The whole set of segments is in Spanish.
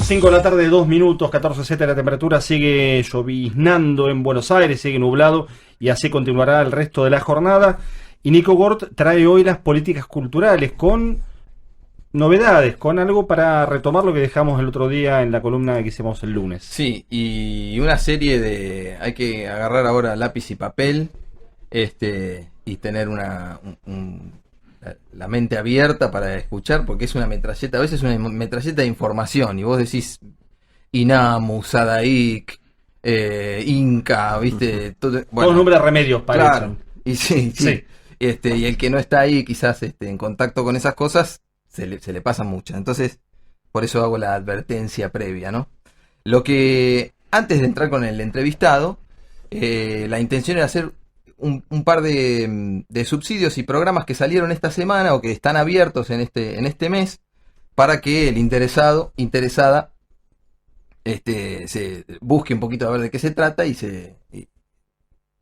5 de la tarde, 2 minutos, 14:07 la temperatura, sigue lloviznando en Buenos Aires, sigue nublado y así continuará el resto de la jornada. Y Nico Gort trae hoy las políticas culturales con novedades, con algo para retomar lo que dejamos el otro día en la columna que hicimos el lunes. Sí, y una serie de... Hay que agarrar ahora lápiz y papel y tener la mente abierta para escuchar, porque es una metralleta, a veces es una metralleta de información, y vos decís Inamu, Sadaik, Inca, ¿viste? Todo, bueno, todos nombres de remedios parecen. claro, y sí. Y el que no está ahí quizás en contacto con esas cosas, se le pasa muchas. Entonces, por eso hago la advertencia previa, ¿no? Lo que, antes de entrar con el entrevistado, la intención era hacer un par de subsidios y programas que salieron esta semana o que están abiertos en este mes, para que el interesada se busque un poquito a ver de qué se trata y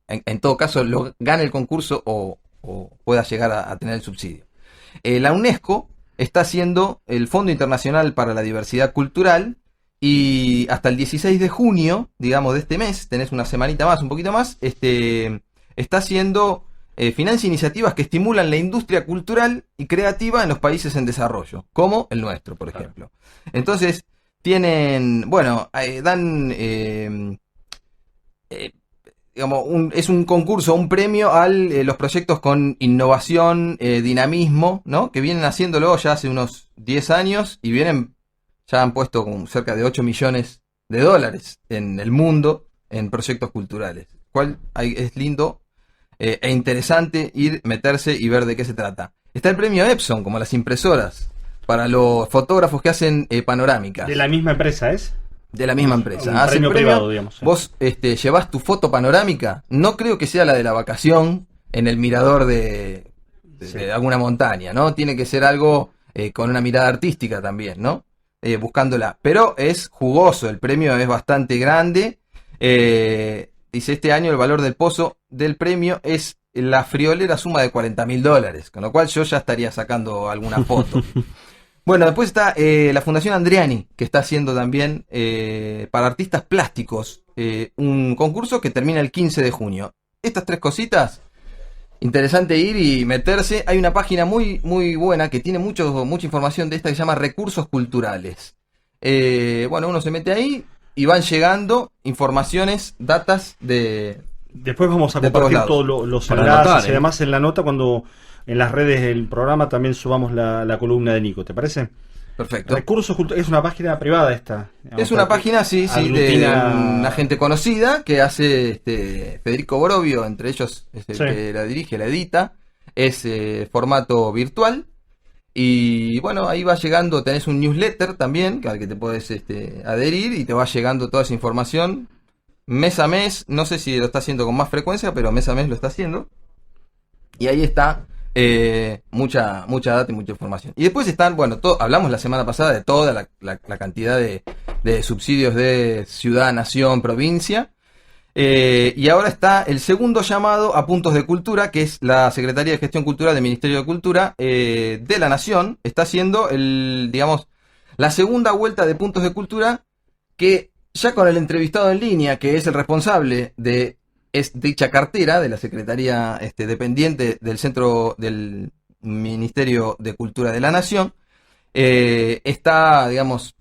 en todo caso gane el concurso o pueda llegar a tener el subsidio. La UNESCO está haciendo el Fondo Internacional para la Diversidad Cultural, y hasta el 16 de junio, digamos, de este mes, tenés una semanita más, un poquito más, está haciendo financia iniciativas que estimulan la industria cultural y creativa en los países en desarrollo, como el nuestro, por ejemplo. Entonces, tienen, bueno, dan... digamos, es un concurso, un premio a los proyectos con innovación, dinamismo, ¿no? Que vienen haciéndolo ya hace unos 10 años y ya han puesto como cerca de 8 millones de dólares en el mundo en proyectos culturales. Cual es lindo e interesante meterse y ver de qué se trata. Está el premio Epson, como las impresoras, para los fotógrafos que hacen panorámicas. ¿De la misma empresa es? De la misma empresa. Un premio privado, digamos. Vos llevás tu foto panorámica, no creo que sea la de la vacación en el mirador de alguna montaña, ¿no? Tiene que ser algo con una mirada artística también, ¿no? Buscándola. Pero es jugoso, el premio es bastante grande. Dice, este año el valor del pozo del premio es la friolera suma de $40.000, con lo cual yo ya estaría sacando alguna foto. Bueno, después está la Fundación Andriani, que está haciendo también para artistas plásticos un concurso que termina el 15 de junio. Estas tres cositas, interesante ir y meterse. Hay una página muy, muy buena que tiene mucha información de esta que se llama Recursos Culturales. Bueno, uno se mete ahí y van llegando informaciones, datas de... Después vamos a compartir todos los enlaces y además en la nota cuando... En las redes del programa también subamos la columna de Nico, ¿te parece? Perfecto. Recursos Culturales, es una página privada esta. Es una página, sí, de una gente conocida que hace Federico Borovio, entre ellos es el que la dirige, la edita. Es formato virtual. Y bueno, ahí va llegando, tenés un newsletter también, al que te puedes adherir y te va llegando toda esa información mes a mes. No sé si lo está haciendo con más frecuencia, pero mes a mes lo está haciendo. Y ahí está. Mucha data y mucha información. Y después están, bueno, hablamos la semana pasada de toda la cantidad de subsidios de ciudad, nación, provincia. Y ahora está el segundo llamado a puntos de cultura, que es la Secretaría de Gestión Cultural del Ministerio de Cultura de la Nación. Está haciendo la segunda vuelta de puntos de cultura, que ya con el entrevistado en línea, que es el responsable de dicha cartera de la Secretaría dependiente del Centro del Ministerio de Cultura de la Nación, está, digamos,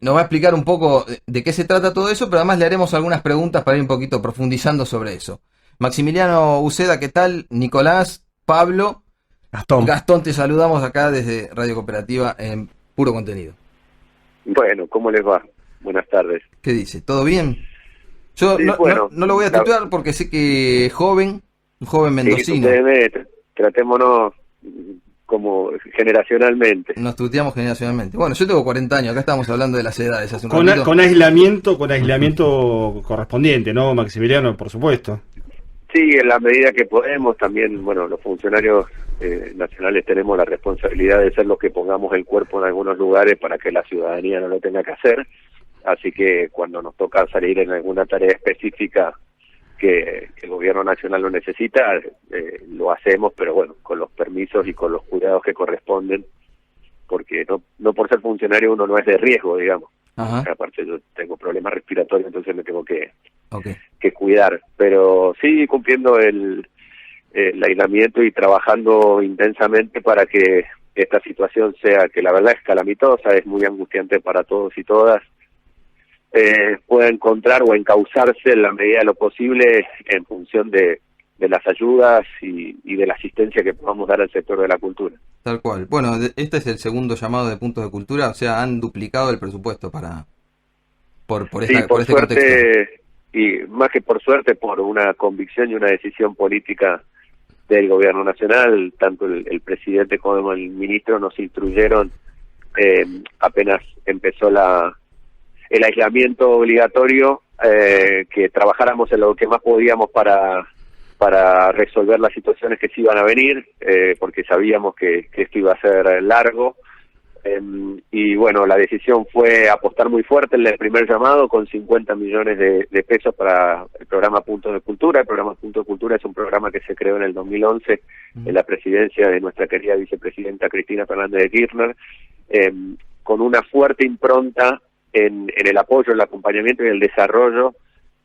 nos va a explicar un poco de qué se trata todo eso, pero además le haremos algunas preguntas para ir un poquito profundizando sobre eso. Maximiliano Uceda, ¿qué tal? Nicolás, Pablo, Gastón, te saludamos acá desde Radio Cooperativa en Puro Contenido. Bueno, ¿cómo les va? Buenas tardes. ¿Qué dice? ¿Todo bien? Yo sí, no lo voy a titular porque sé que es un joven mendocino. Sí, tratémonos como generacionalmente. Nos tuteamos generacionalmente. Bueno, yo tengo 40 años, acá estábamos hablando de las edades hace un ratito. Con aislamiento correspondiente, ¿no, Maximiliano? Por supuesto. Sí, en la medida que podemos, también, bueno, los funcionarios nacionales tenemos la responsabilidad de ser los que pongamos el cuerpo en algunos lugares para que la ciudadanía no lo tenga que hacer. Así que cuando nos toca salir en alguna tarea específica que el gobierno nacional lo necesita, lo hacemos, pero bueno, con los permisos y con los cuidados que corresponden, porque no por ser funcionario uno no es de riesgo, digamos. Ajá. Aparte yo tengo problemas respiratorios, entonces me tengo que Okay. cuidar, pero sí cumpliendo el aislamiento y trabajando intensamente para que esta situación sea, que la verdad es calamitosa, es muy angustiante para todos y todas, pueda encontrar o encauzarse en la medida de lo posible en función de las ayudas y de la asistencia que podamos dar al sector de la cultura. Tal cual. Bueno, este es el segundo llamado de Puntos de Cultura, o sea, han duplicado el presupuesto por Sí, por este contexto. suerte, y más que por suerte, por una convicción y una decisión política del gobierno nacional, tanto el presidente como el ministro nos instruyeron, apenas empezó el aislamiento obligatorio, que trabajáramos en lo que más podíamos para resolver las situaciones que se iban a venir, porque sabíamos que esto iba a ser largo. Y bueno, la decisión fue apostar muy fuerte en el primer llamado con 50 millones de pesos para el programa Puntos de Cultura. El programa Puntos de Cultura es un programa que se creó en el 2011 en la presidencia de nuestra querida vicepresidenta Cristina Fernández de Kirchner, con una fuerte impronta en el apoyo, el acompañamiento y el desarrollo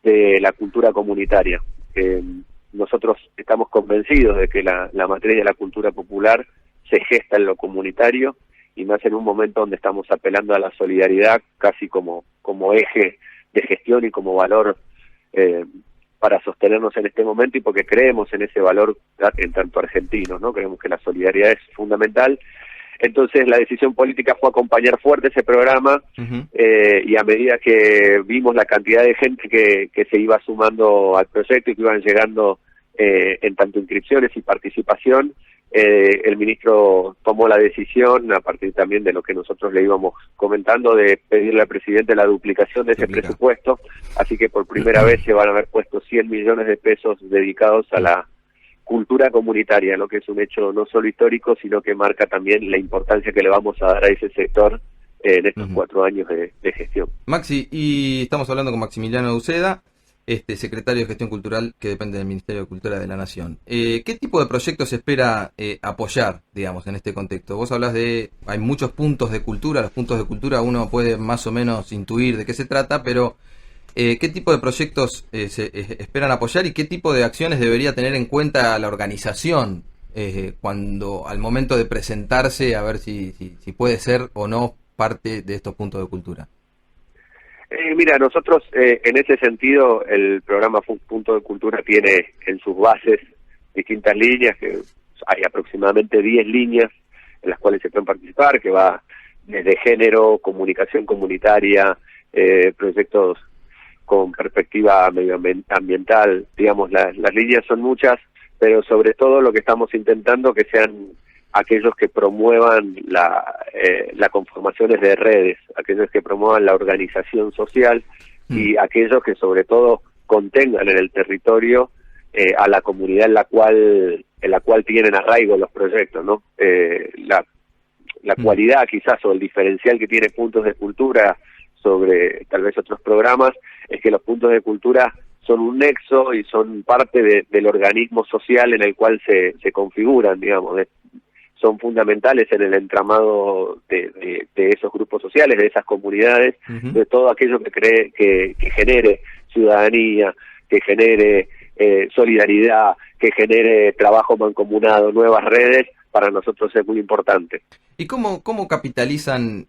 de la cultura comunitaria. Nosotros estamos convencidos de que la materia de la cultura popular se gesta en lo comunitario, y más en un momento donde estamos apelando a la solidaridad casi como eje de gestión y como valor para sostenernos en este momento, y porque creemos en ese valor en tanto argentinos, ¿no? Creemos que la solidaridad es fundamental. Entonces la decisión política fue acompañar fuerte ese programa, y a medida que vimos la cantidad de gente que se iba sumando al proyecto y que iban llegando en tanto inscripciones y participación, el ministro tomó la decisión, a partir también de lo que nosotros le íbamos comentando, de pedirle al presidente la duplicación de ese presupuesto, así que por primera vez se van a haber puesto 100 millones de pesos dedicados a la cultura comunitaria, lo que es un hecho no solo histórico, sino que marca también la importancia que le vamos a dar a ese sector en estos 4 años de gestión. Maxi, y estamos hablando con Maximiliano Uceda, secretario de Gestión Cultural que depende del Ministerio de Cultura de la Nación. ¿Qué tipo de proyectos se espera apoyar, digamos, en este contexto? Vos hablas hay muchos puntos de cultura, los puntos de cultura uno puede más o menos intuir de qué se trata, pero ¿qué tipo de proyectos se esperan apoyar y qué tipo de acciones debería tener en cuenta la organización cuando al momento de presentarse, a ver si puede ser o no parte de estos puntos de cultura? Mira, nosotros en ese sentido el programa Punto de Cultura tiene en sus bases distintas líneas, que hay aproximadamente 10 líneas en las cuales se pueden participar, que va desde género, comunicación comunitaria, proyectos con perspectiva medioambiental, digamos, las líneas son muchas, pero sobre todo lo que estamos intentando que sean aquellos que promuevan la conformaciones de redes, aquellos que promuevan la organización social y aquellos que sobre todo contengan en el territorio a la comunidad en la cual tienen arraigo los proyectos, ¿no? La cualidad quizás o el diferencial que tiene Puntos de Cultura sobre tal vez otros programas es que los puntos de cultura son un nexo y son parte del organismo social en el cual se configuran, digamos, son fundamentales en el entramado de esos grupos sociales, de esas comunidades, de todo aquello que genere ciudadanía, que genere solidaridad, que genere trabajo mancomunado, nuevas redes, para nosotros es muy importante. ¿Y cómo capitalizan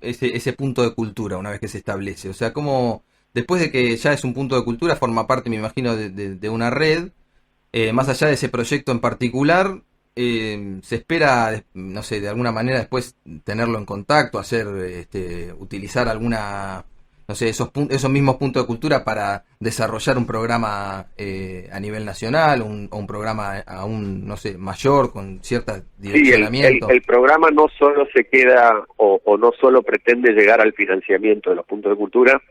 ese punto de cultura una vez que se establece? O sea, ¿cómo después de que ya es un punto de cultura forma parte, me imagino, de una red, más allá de ese proyecto en particular? Se espera, no sé, de alguna manera después tenerlo en contacto, utilizar alguna, no sé, esos mismos puntos de cultura para desarrollar un programa a nivel nacional, o un programa aún, no sé, mayor, con cierta direccionamiento. Sí, el programa no solo se queda o no solo pretende llegar al financiamiento de los puntos de cultura,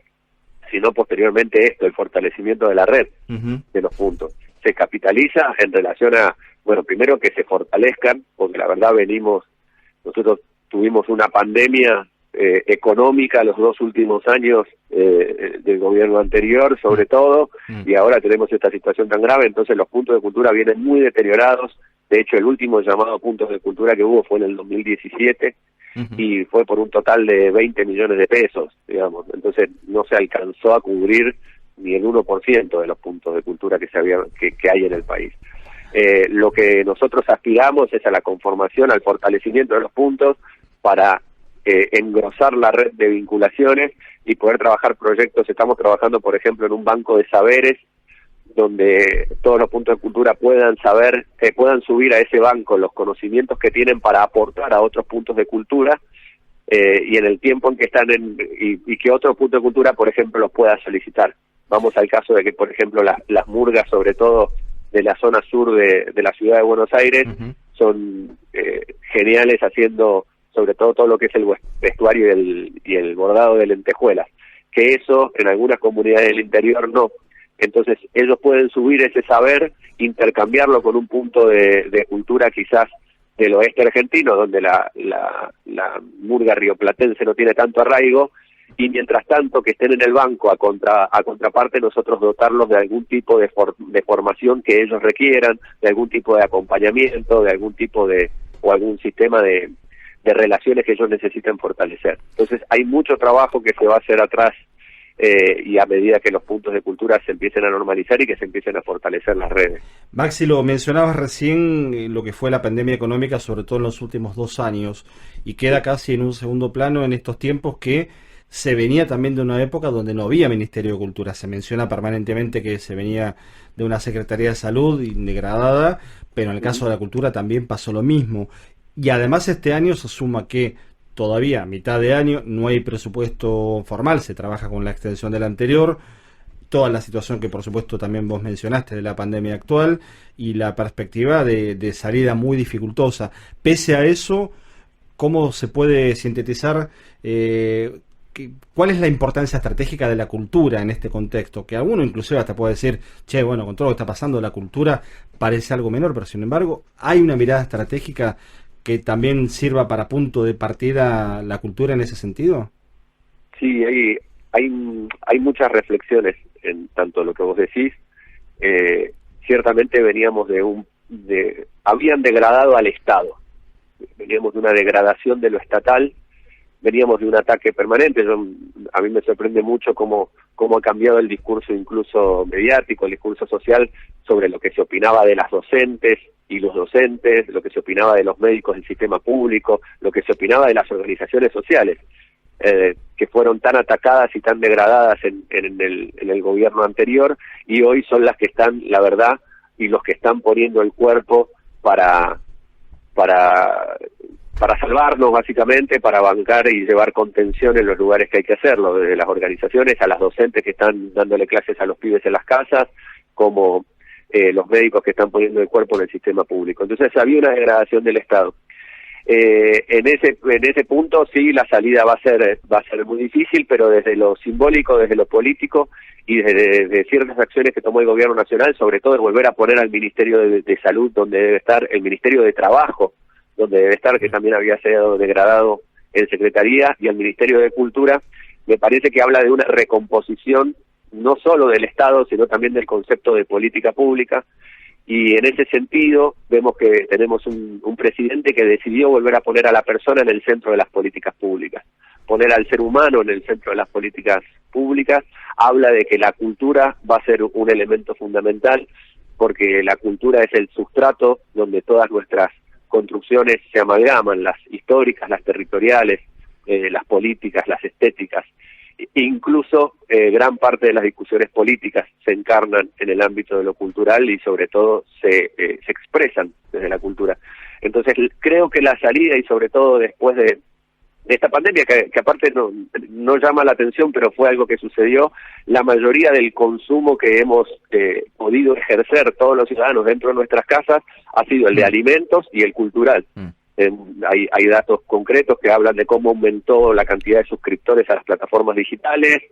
sino posteriormente el fortalecimiento de la red de los puntos. Se capitaliza en relación a, bueno, primero que se fortalezcan, porque la verdad nosotros tuvimos una pandemia económica los 2 últimos años del gobierno anterior, sobre todo, y ahora tenemos esta situación tan grave, entonces los puntos de cultura vienen muy deteriorados. De hecho, el último llamado a puntos de cultura que hubo fue en el 2017, y fue por un total de 20 millones de pesos, digamos. Entonces no se alcanzó a cubrir ni el 1% de los puntos de cultura que hay en el país. Lo que nosotros aspiramos es a la conformación, al fortalecimiento de los puntos para engrosar la red de vinculaciones y poder trabajar proyectos. Estamos trabajando, por ejemplo, en un banco de saberes donde todos los puntos de cultura puedan subir a ese banco los conocimientos que tienen para aportar a otros puntos de cultura, y en el tiempo en que están y que otros puntos de cultura, por ejemplo, los pueda solicitar. Vamos al caso de que, por ejemplo, las murgas, sobre todo de la zona sur de la ciudad de Buenos Aires, son geniales haciendo sobre todo lo que es el vestuario y el bordado de lentejuelas, que eso en algunas comunidades del interior no. Entonces ellos pueden subir ese saber, intercambiarlo con un punto de cultura quizás del oeste argentino, donde la murga rioplatense no tiene tanto arraigo, y mientras tanto que estén en el banco a contraparte, nosotros dotarlos de algún tipo de formación que ellos requieran, de algún tipo de acompañamiento, de algún tipo o algún sistema de relaciones que ellos necesiten fortalecer. Entonces hay mucho trabajo que se va a hacer atrás, y a medida que los puntos de cultura se empiecen a normalizar y que se empiecen a fortalecer las redes. Maxi, lo mencionabas recién, lo que fue la pandemia económica, sobre todo en los últimos 2 años, y queda casi en un segundo plano en estos tiempos que se venía también de una época donde no había Ministerio de Cultura. Se menciona permanentemente que se venía de una Secretaría de Salud degradada, pero en el caso de la cultura también pasó lo mismo. Y además este año se suma que todavía a mitad de año no hay presupuesto formal, se trabaja con la extensión del anterior, toda la situación que por supuesto también vos mencionaste de la pandemia actual y la perspectiva de salida muy dificultosa. Pese a eso, ¿cómo se puede sintetizar cuál es la importancia estratégica de la cultura en este contexto? Que alguno inclusive hasta puede decir, che, bueno, con todo lo que está pasando, la cultura parece algo menor, pero sin embargo hay una mirada estratégica que también sirva para punto de partida la cultura en ese sentido. Sí, hay muchas reflexiones en tanto lo que vos decís. Ciertamente veníamos habían degradado al Estado, veníamos de una degradación de lo estatal, veníamos de un ataque permanente. A mí me sorprende mucho cómo ha cambiado el discurso, incluso mediático, el discurso social, sobre lo que se opinaba de las docentes y los docentes, lo que se opinaba de los médicos del sistema público, lo que se opinaba de las organizaciones sociales, que fueron tan atacadas y tan degradadas en el gobierno anterior, y hoy son las que están, la verdad, y los que están poniendo el cuerpo para salvarnos, básicamente, para bancar y llevar contención en los lugares que hay que hacerlo, desde las organizaciones a las docentes que están dándole clases a los pibes en las casas, como los médicos que están poniendo el cuerpo en el sistema público. Entonces había una degradación del Estado. En ese punto sí, la salida va a ser muy difícil, pero desde lo simbólico, desde lo político y desde ciertas acciones que tomó el gobierno nacional, sobre todo de volver a poner al Ministerio de Salud donde debe estar, el Ministerio de Trabajo donde debe estar, que también había sido degradado en Secretaría, y al Ministerio de Cultura, me parece que habla de una recomposición no solo del Estado, sino también del concepto de política pública. Y en ese sentido vemos que tenemos un presidente que decidió volver a poner a la persona en el centro de las políticas públicas, poner al ser humano en el centro de las políticas públicas. Habla de que la cultura va a ser un elemento fundamental, porque la cultura es el sustrato donde todas nuestras construcciones se amalgaman, las históricas, las territoriales, las políticas, las estéticas. Incluso gran parte de las discusiones políticas se encarnan en el ámbito de lo cultural y sobre todo se expresan desde la cultura. Entonces creo que la salida, y sobre todo después de esta pandemia, que aparte no llama la atención, pero fue algo que sucedió, la mayoría del consumo que hemos podido ejercer todos los ciudadanos dentro de nuestras casas ha sido el de alimentos y el cultural. Hay datos concretos que hablan de cómo aumentó la cantidad de suscriptores a las plataformas digitales,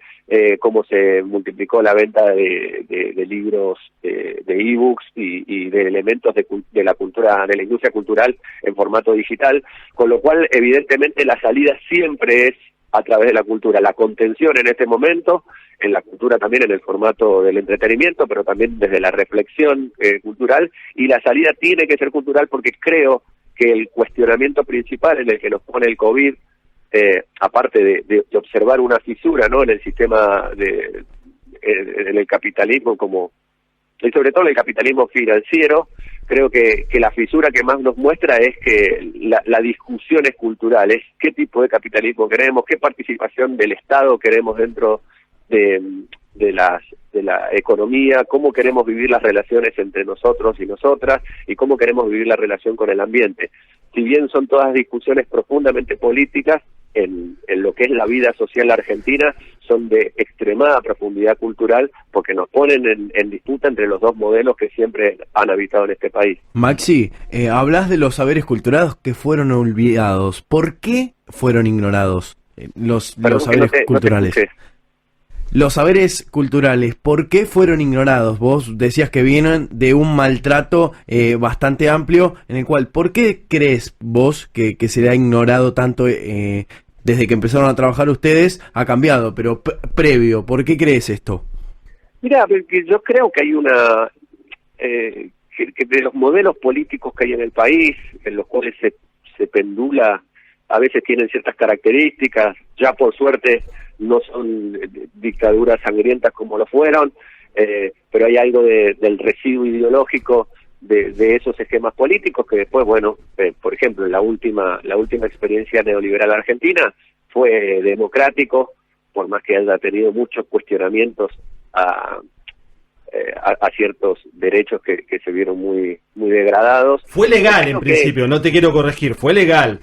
cómo se multiplicó la venta de libros, de ebooks y de elementos de la cultura, de la industria cultural en formato digital, con lo cual evidentemente la salida siempre es a través de la cultura, la contención en este momento, en la cultura también en el formato del entretenimiento, pero también desde la reflexión cultural, y la salida tiene que ser cultural, porque creo que el cuestionamiento principal en el que nos pone el COVID, aparte de observar una fisura, ¿no?, en el sistema en el capitalismo y sobre todo en el capitalismo financiero, creo que la fisura que más nos muestra es que la discusión es cultural, es qué tipo de capitalismo queremos, qué participación del Estado queremos dentro de la economía, cómo queremos vivir las relaciones entre nosotros y nosotras, y cómo queremos vivir la relación con el ambiente. Si bien son todas discusiones profundamente políticas, en lo que es la vida social argentina, son de extremada profundidad cultural, porque nos ponen en disputa entre los dos modelos que siempre han habitado en este país. Maxi, hablas de los saberes culturales que fueron olvidados. ¿Por qué fueron ignorados los saberes culturales? Los saberes culturales, ¿por qué fueron ignorados? Vos decías que vienen de un maltrato bastante amplio, en el cual, ¿por qué crees vos que se le ha ignorado tanto desde que empezaron a trabajar ustedes? Ha cambiado, pero previo, ¿por qué crees esto? Mira, porque yo creo que hay que de los modelos políticos que hay en el país, en los cuales se pendula, a veces tienen ciertas características, ya por suerte no son dictaduras sangrientas como lo fueron, pero hay algo del residuo ideológico de esos esquemas políticos que después, bueno, por ejemplo, la última experiencia neoliberal argentina fue democrático, por más que haya tenido muchos cuestionamientos a ciertos derechos que se vieron muy degradados. Fue legal en principio, no te quiero corregir, fue legal.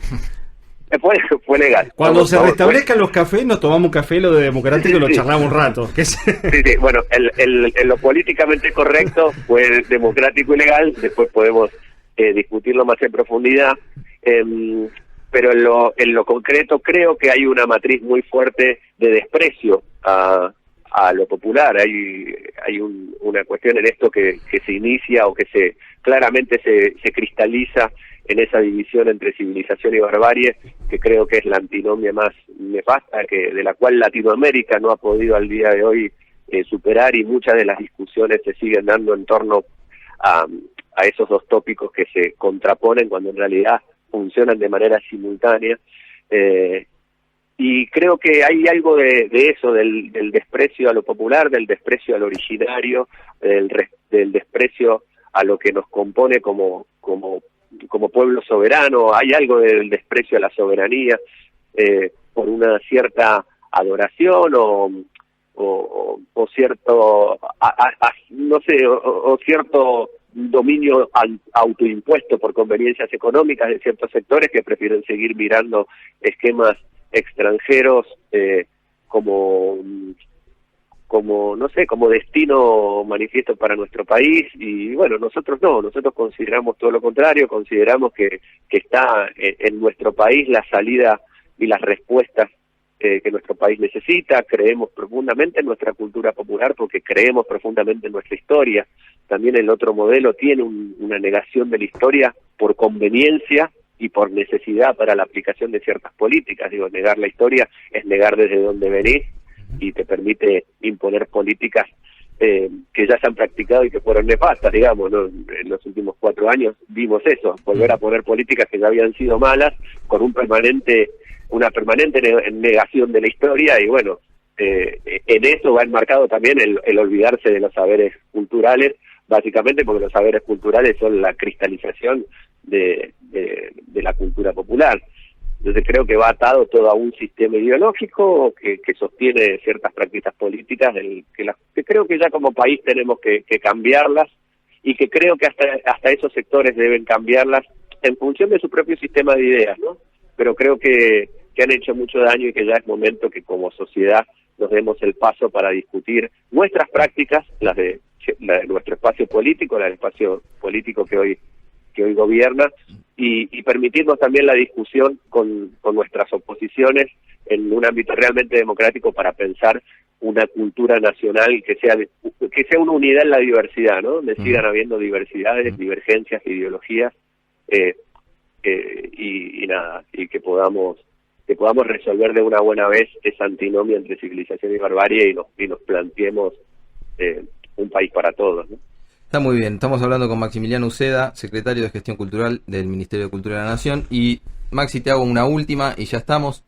Fue legal. Cuando se restablezcan los cafés, nos tomamos un café, lo de democrático, y lo charlamos un rato. Sí, bueno, en lo políticamente correcto fue democrático y legal, después podemos discutirlo más en profundidad, pero en lo concreto creo que hay una matriz muy fuerte de desprecio a lo popular. Hay una cuestión en esto que se inicia o que claramente se cristaliza en esa división entre civilización y barbarie, que creo que es la antinomia más nefasta, de la cual Latinoamérica no ha podido al día de hoy superar, y muchas de las discusiones se siguen dando en torno a esos dos tópicos que se contraponen cuando en realidad funcionan de manera simultánea. Y creo que hay algo de eso, del desprecio a lo popular, del desprecio al originario, del desprecio a lo que nos compone como pueblo soberano. Hay algo del desprecio a la soberanía, por una cierta adoración o cierto, no sé, o cierto dominio autoimpuesto por conveniencias económicas de ciertos sectores que prefieren seguir mirando esquemas extranjeros como no sé, como destino manifiesto para nuestro país. Y bueno, nosotros consideramos todo lo contrario, consideramos que está en nuestro país la salida y las respuestas que nuestro país necesita. Creemos profundamente en nuestra cultura popular porque creemos profundamente en nuestra historia. También el otro modelo tiene una negación de la historia por conveniencia y por necesidad para la aplicación de ciertas políticas. Digo, negar la historia es negar desde dónde venís, y te permite imponer políticas que ya se han practicado y que fueron nefastas, digamos, ¿no? En los últimos 4 años vimos eso, volver a poner políticas que ya habían sido malas, con una permanente negación de la historia. Y bueno, en eso va enmarcado también el olvidarse de los saberes culturales, básicamente porque los saberes culturales son la cristalización de la cultura popular. Entonces creo que va atado todo a un sistema ideológico que sostiene ciertas prácticas políticas que creo que ya como país tenemos que cambiarlas, y que creo que hasta esos sectores deben cambiarlas en función de su propio sistema de ideas, ¿no? Pero creo que han hecho mucho daño y que ya es momento que como sociedad nos demos el paso para discutir nuestras prácticas, la de nuestro espacio político, la del espacio político que hoy gobierna, y permitirnos también la discusión con nuestras oposiciones en un ámbito realmente democrático para pensar una cultura nacional que sea una unidad en la diversidad, ¿no? Donde sigan habiendo diversidades, divergencias, ideologías, y nada, y que podamos resolver de una buena vez esa antinomia entre civilización y barbarie, y nos planteemos un país para todos, ¿no? Está muy bien, estamos hablando con Maximiliano Uceda, secretario de Gestión Cultural del Ministerio de Cultura de la Nación. Y Maxi, te hago una última y ya estamos.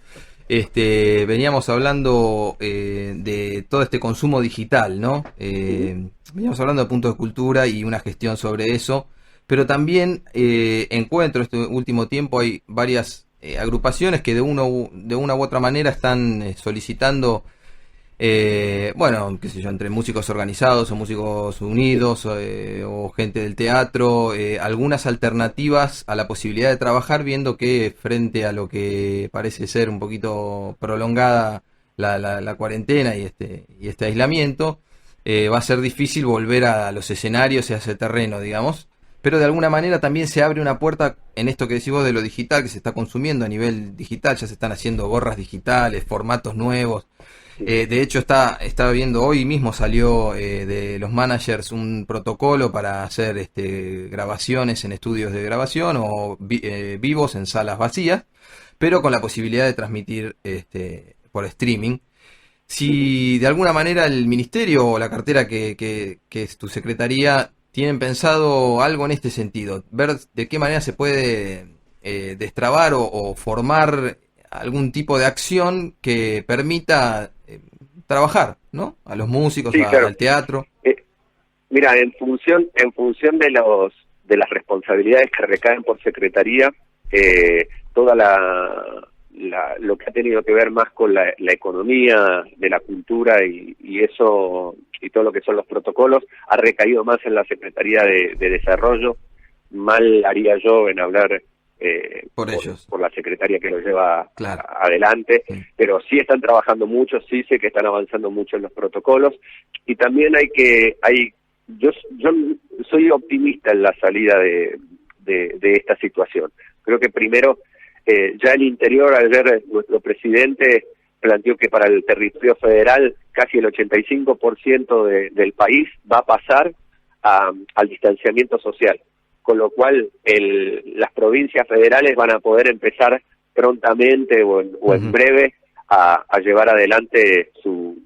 Veníamos hablando de todo este consumo digital, ¿no? Veníamos hablando de puntos de cultura y una gestión sobre eso, pero también encuentro este último tiempo hay varias agrupaciones que de una u otra manera están solicitando, bueno, qué sé yo, entre músicos organizados o músicos unidos o gente del teatro, algunas alternativas a la posibilidad de trabajar, viendo que frente a lo que parece ser un poquito prolongada la cuarentena y este aislamiento, va a ser difícil volver a los escenarios y a ese terreno, digamos. Pero de alguna manera también se abre una puerta en esto que decís vos de lo digital, que se está consumiendo a nivel digital. Ya se están haciendo gorras digitales, formatos nuevos. De hecho, estaba viendo, hoy mismo salió de los managers un protocolo para hacer grabaciones en estudios de grabación o vivos en salas vacías, pero con la posibilidad de transmitir por streaming. Si de alguna manera el ministerio o la cartera que es tu secretaría tienen pensado algo en este sentido, ver de qué manera se puede destrabar o formar algún tipo de acción que permita trabajar, ¿no? A los músicos, claro, al teatro. Mira, en función de las responsabilidades que recaen por secretaría, toda lo que ha tenido que ver más con la economía de la cultura y eso y todo lo que son los protocolos ha recaído más en la Secretaría de Desarrollo. Mal haría yo en hablar por la secretaria que lo lleva adelante, pero sí están trabajando mucho, sí sé que están avanzando mucho en los protocolos, y también yo soy optimista en la salida de esta situación. Creo que primero, ya en Interior, ayer nuestro presidente planteó que para el territorio federal casi el 85% del país va a pasar al distanciamiento social, con lo cual las provincias federales van a poder empezar prontamente o en breve a llevar adelante su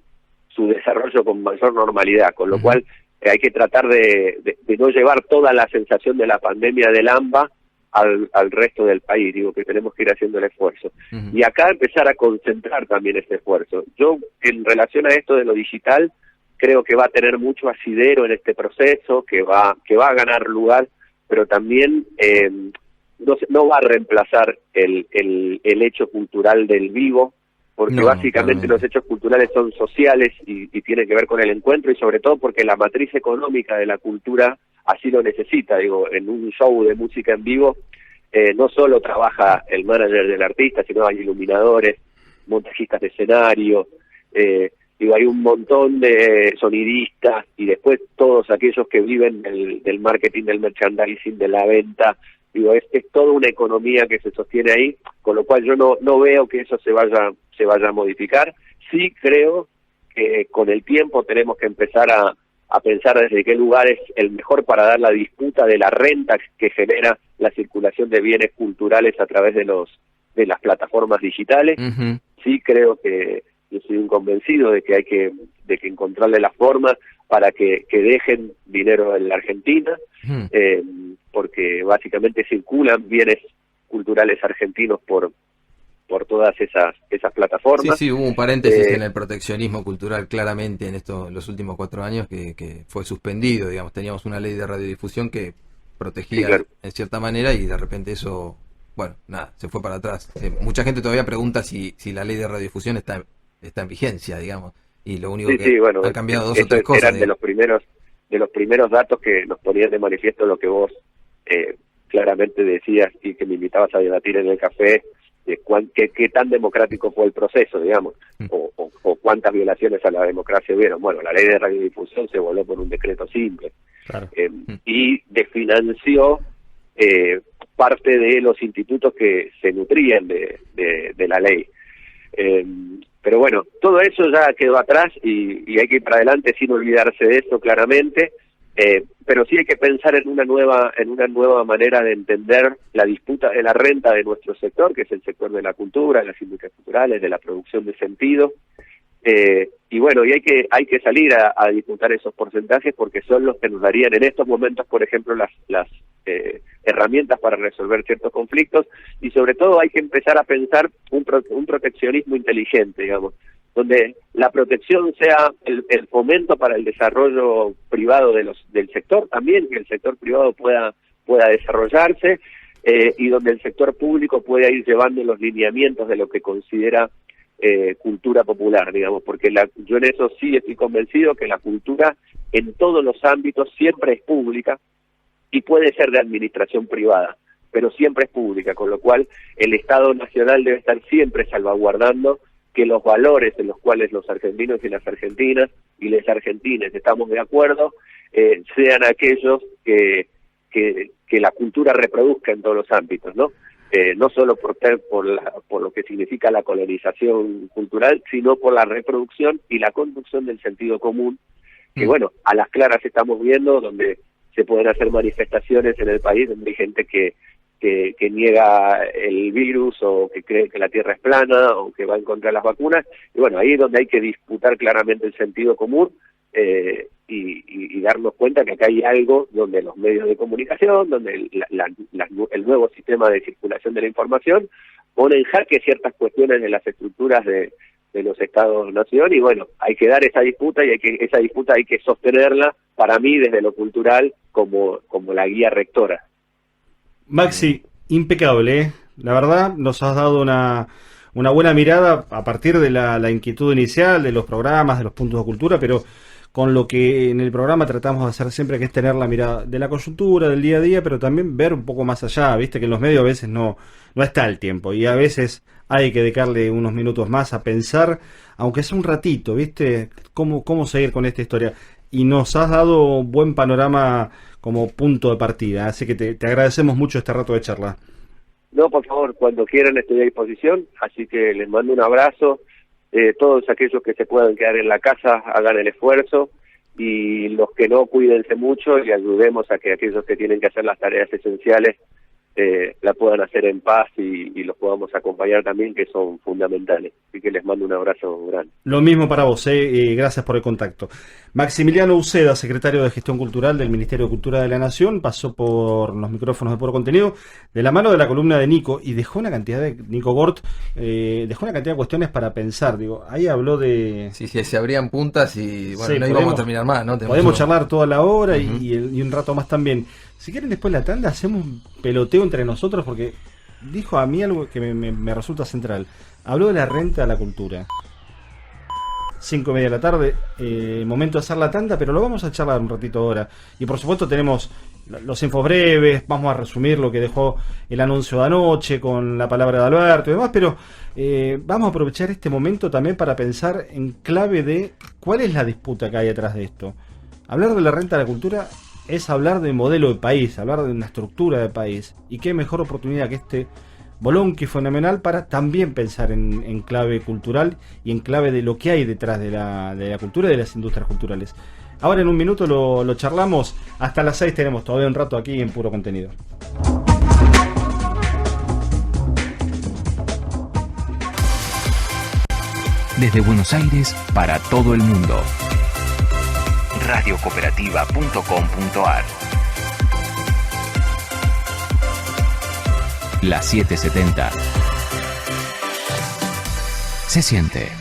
desarrollo con mayor normalidad, con lo cual hay que tratar de no llevar toda la sensación de la pandemia del AMBA al resto del país. Digo que tenemos que ir haciendo el esfuerzo. Y acá empezar a concentrar también ese esfuerzo. Yo, en relación a esto de lo digital, creo que va a tener mucho asidero en este proceso, que va a ganar lugar, pero también no va a reemplazar el hecho cultural del vivo, porque básicamente los hechos culturales son sociales y tienen que ver con el encuentro, y sobre todo porque la matriz económica de la cultura así lo necesita. Digo, en un show de música en vivo no solo trabaja el manager del artista, sino hay iluminadores, montajistas de escenario, hay un montón de sonidistas, y después todos aquellos que viven del marketing, del merchandising, de la venta. Digo, es toda una economía que se sostiene ahí, con lo cual yo no veo que eso se vaya a modificar. Sí creo que con el tiempo tenemos que empezar a pensar desde qué lugar es el mejor para dar la disputa de la renta que genera la circulación de bienes culturales a través de las plataformas digitales. Sí creo que yo soy un convencido de que hay que encontrarle la forma para que dejen dinero en la Argentina, porque básicamente circulan bienes culturales argentinos por todas esas plataformas. Sí, hubo un paréntesis en el proteccionismo cultural claramente en los últimos 4 años que fue suspendido, digamos. Teníamos una ley de radiodifusión que protegía en cierta manera, y de repente eso, bueno, nada, se fue para atrás. Mucha gente todavía pregunta si la ley de radiodifusión está en vigencia, digamos, y lo único ha cambiado 2 o 3 cosas. Eran de los primeros datos que nos ponían de manifiesto lo que vos claramente decías y que me invitabas a debatir en el café, de qué tan democrático fue el proceso, digamos, o cuántas violaciones a la democracia hubieron. Bueno, la ley de radiodifusión se voló por un decreto simple, y desfinanció parte de los institutos que se nutrían de la ley. Pero bueno, todo eso ya quedó atrás y hay que ir para adelante sin olvidarse de eso, claramente. Pero sí hay que pensar en una nueva manera de entender la disputa de la renta de nuestro sector, que es el sector de la cultura, de las industrias culturales, de la producción de sentido, y bueno, y hay que salir a disputar esos porcentajes porque son los que nos darían en estos momentos, por ejemplo, las herramientas para resolver ciertos conflictos, y sobre todo hay que empezar a pensar un proteccionismo inteligente, digamos, donde la protección sea el fomento para el desarrollo privado del sector también, que el sector privado pueda desarrollarse, y donde el sector público pueda ir llevando los lineamientos de lo que considera cultura popular, digamos, porque yo en eso sí estoy convencido que la cultura en todos los ámbitos siempre es pública y puede ser de administración privada, pero siempre es pública, con lo cual el Estado Nacional debe estar siempre salvaguardando que los valores en los cuales los argentinos y las argentinas y les argentines estamos de acuerdo sean aquellos que la cultura reproduzca en todos los ámbitos, ¿no? No solo por lo que significa la colonización cultural, sino por la reproducción y la construcción del sentido común, que bueno, a las claras estamos viendo donde se pueden hacer manifestaciones en el país donde hay gente que niega el virus o que cree que la Tierra es plana o que va en contra de las vacunas, y bueno, ahí es donde hay que disputar claramente el sentido común y darnos cuenta que acá hay algo donde los medios de comunicación, donde el nuevo sistema de circulación de la información pone en jaque ciertas cuestiones de las estructuras de los Estados-nación, y bueno, hay que dar esa disputa y esa disputa hay que sostenerla, para mí, desde lo cultural, como la guía rectora. Maxi, impecable, ¿eh? La verdad, nos has dado una buena mirada a partir de la inquietud inicial, de los programas, de los puntos de cultura, pero con lo que en el programa tratamos de hacer siempre, que es tener la mirada de la coyuntura, del día a día, pero también ver un poco más allá, viste que en los medios a veces no está el tiempo, y a veces hay que dedicarle unos minutos más a pensar, aunque sea un ratito, viste, cómo seguir con esta historia, y nos has dado un buen panorama como punto de partida, así que te agradecemos mucho este rato de charla. No, por favor, cuando quieran estoy a disposición, así que les mando un abrazo. Todos aquellos que se puedan quedar en la casa hagan el esfuerzo, y los que no, cuídense mucho y ayudemos a que aquellos que tienen que hacer las tareas esenciales la puedan hacer en paz y los podamos acompañar también, que son fundamentales. Así que les mando un abrazo grande. Lo mismo para vos, gracias por el contacto. Maximiliano Uceda, secretario de Gestión Cultural del Ministerio de Cultura de la Nación, pasó por los micrófonos de Puro Contenido de la mano de la columna de Nico, y dejó una cantidad de Nico Gort, dejó una cantidad de cuestiones para pensar. Digo, ahí habló de... Sí, se abrían puntas y bueno, sí, no íbamos a terminar más, ¿no? Podemos charlar toda la hora y un rato más también. Si quieren, después de la tanda hacemos un peloteo entre nosotros, porque dijo a mí algo que me resulta central. Habló de la renta a la cultura. 5:30 de la tarde, momento de hacer la tanda, pero lo vamos a charlar un ratito ahora. Y por supuesto tenemos los infos breves, vamos a resumir lo que dejó el anuncio de anoche con la palabra de Alberto y demás, pero vamos a aprovechar este momento también para pensar en clave de cuál es la disputa que hay detrás de esto. Hablar de la renta a la cultura es hablar de modelo de país, hablar de una estructura de país, y qué mejor oportunidad que este bolonqui fenomenal para también pensar en clave cultural y en clave de lo que hay detrás de la cultura y de las industrias culturales. Ahora en un minuto lo charlamos, hasta las 6 tenemos todavía un rato aquí en Puro Contenido. Desde Buenos Aires para todo el mundo. radiocooperativa.com.ar. La 770 se siente.